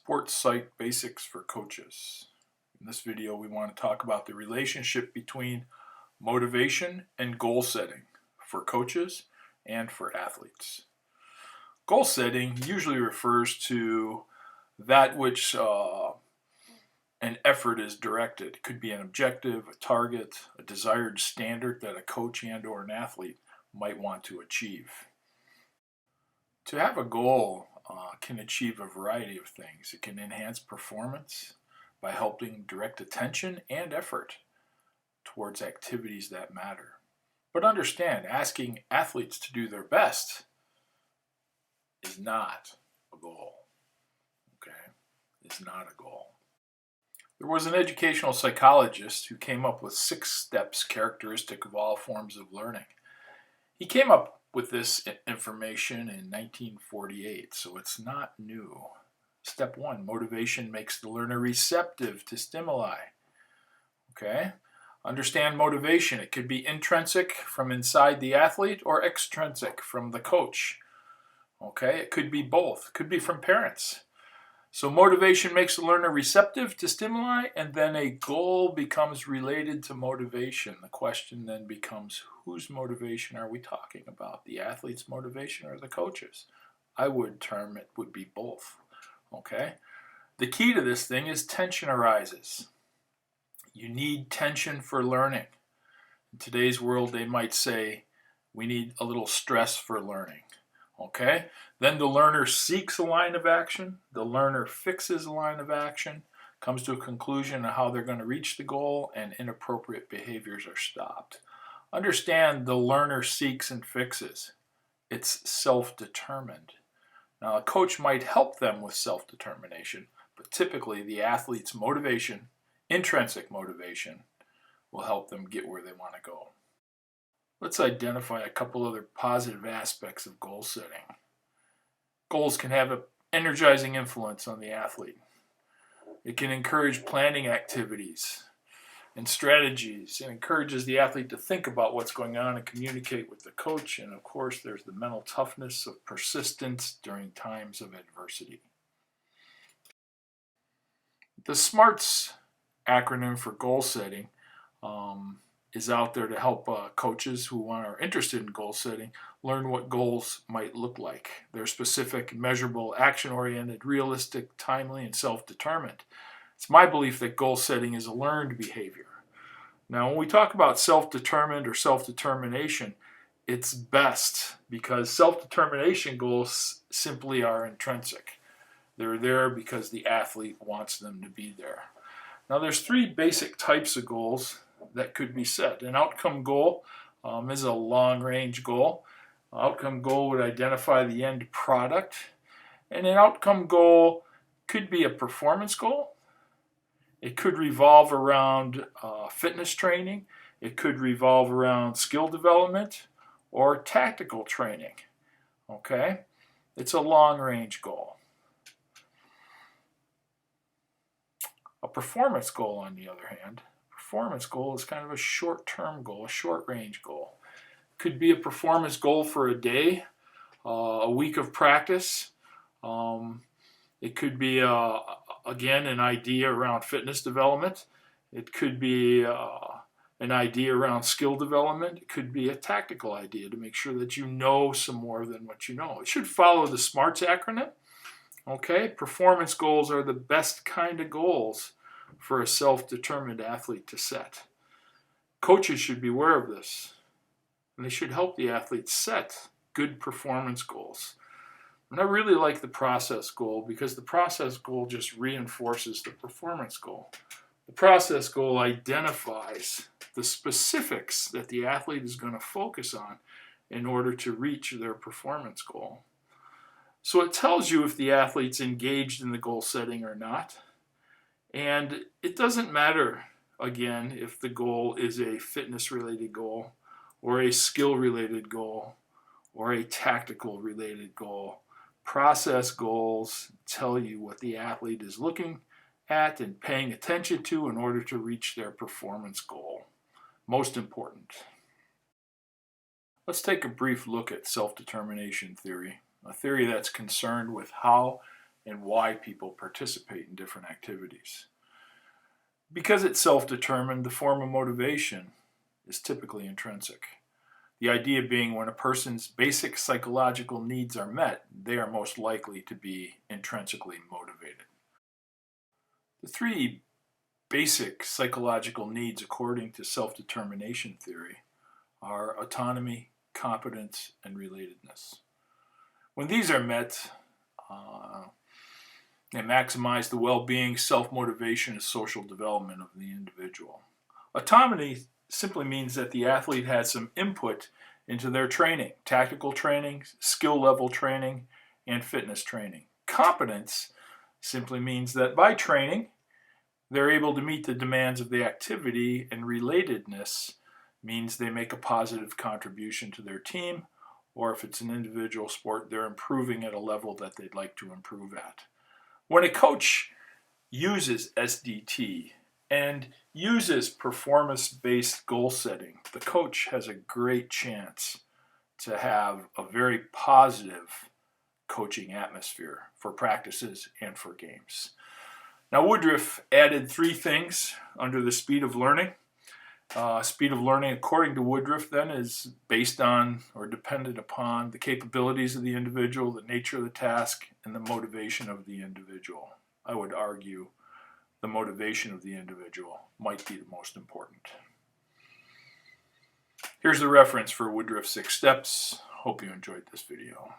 Sports Psych Basics for Coaches. In this video, we want to talk about the relationship between motivation and goal setting for coaches and for athletes. Goal setting usually refers to that which an effort is directed. It could be an objective, a target, a desired standard that a coach and or an athlete might want to achieve. To have a goal can achieve a variety of things. It can enhance performance by helping direct attention and effort towards activities that matter. But understand, asking athletes to do their best is not a goal. Okay? It's not a goal. There was an educational psychologist who came up with 6 steps characteristic of all forms of learning. He came up with this information in 1948, so it's not new. Step 1, motivation makes the learner receptive to stimuli. Okay? Understand motivation. It could be intrinsic from inside the athlete or extrinsic from the coach. Okay? It could be both. It could be from parents. So motivation makes the learner receptive to stimuli, and then a goal becomes related to motivation. The question then becomes, whose motivation are we talking about? The athlete's motivation or the coach's? I would term it would be both. Okay? The key to this thing is tension arises. You need tension for learning. In today's world, they might say, we need a little stress for learning. Okay? Then the learner seeks a line of action. The learner fixes a line of action, comes to a conclusion of how they're going to reach the goal, and inappropriate behaviors are stopped. Understand the learner seeks and fixes. It's self-determined. Now, a coach might help them with self-determination, but typically the athlete's motivation, intrinsic motivation, will help them get where they want to go. Let's identify a couple other positive aspects of goal setting. Goals can have an energizing influence on the athlete. It can encourage planning activities and strategies. It encourages the athlete to think about what's going on and communicate with the coach. And of course, there's the mental toughness of persistence during times of adversity. The SMARTS acronym for goal setting is out there to help coaches who are interested in goal setting learn what goals might look like. They're specific, measurable, action-oriented, realistic, timely, and self-determined. It's my belief that goal setting is a learned behavior. Now, when we talk about self-determined or self-determination, it's best because self-determination goals simply are intrinsic. They're there because the athlete wants them to be there. Now, there's 3 basic types of goals that could be set. An outcome goal is a long-range goal. An outcome goal would identify the end product. And an outcome goal could be a performance goal. It could revolve around fitness training. It could revolve around skill development or tactical training. Okay? It's a long-range goal. A performance goal, on the other hand, performance goal is kind of a short-term goal, a short-range goal. It could be a performance goal for a day, a week of practice. It could be, again, an idea around fitness development. It could be an idea around skill development. It could be a tactical idea to make sure that you know some more than what you know. It should follow the SMARTS acronym. Okay, performance goals are the best kind of goals for a self-determined athlete to set. Coaches should be aware of this, and they should help the athletes set good performance goals. And I really like the process goal because the process goal just reinforces the performance goal. The process goal identifies the specifics that the athlete is going to focus on in order to reach their performance goal. So it tells you if the athlete's engaged in the goal setting or not. And it doesn't matter, again, if the goal is a fitness-related goal or a skill-related goal or a tactical-related goal. Process goals tell you what the athlete is looking at and paying attention to in order to reach their performance goal. Most important. Let's take a brief look at self-determination theory, a theory that's concerned with how and why people participate in different activities. Because it's self-determined, the form of motivation is typically intrinsic. The idea being when a person's basic psychological needs are met, they are most likely to be intrinsically motivated. The three basic psychological needs according to self-determination theory are autonomy, competence, and relatedness. When these are met, they maximize the well-being, self-motivation, and social development of the individual. Autonomy simply means that the athlete has some input into their training, tactical training, skill level training, and fitness training. Competence simply means that by training, they're able to meet the demands of the activity, and relatedness means they make a positive contribution to their team, or if it's an individual sport, they're improving at a level that they'd like to improve at. When a coach uses SDT and uses performance-based goal setting, the coach has a great chance to have a very positive coaching atmosphere for practices and for games. Now, Woodruff added 3 things under the speed of learning. Speed of learning, according to Woodruff, then, is based on or dependent upon the capabilities of the individual, the nature of the task, and the motivation of the individual. I would argue the motivation of the individual might be the most important. Here's the reference for Woodruff's 6 steps. Hope you enjoyed this video.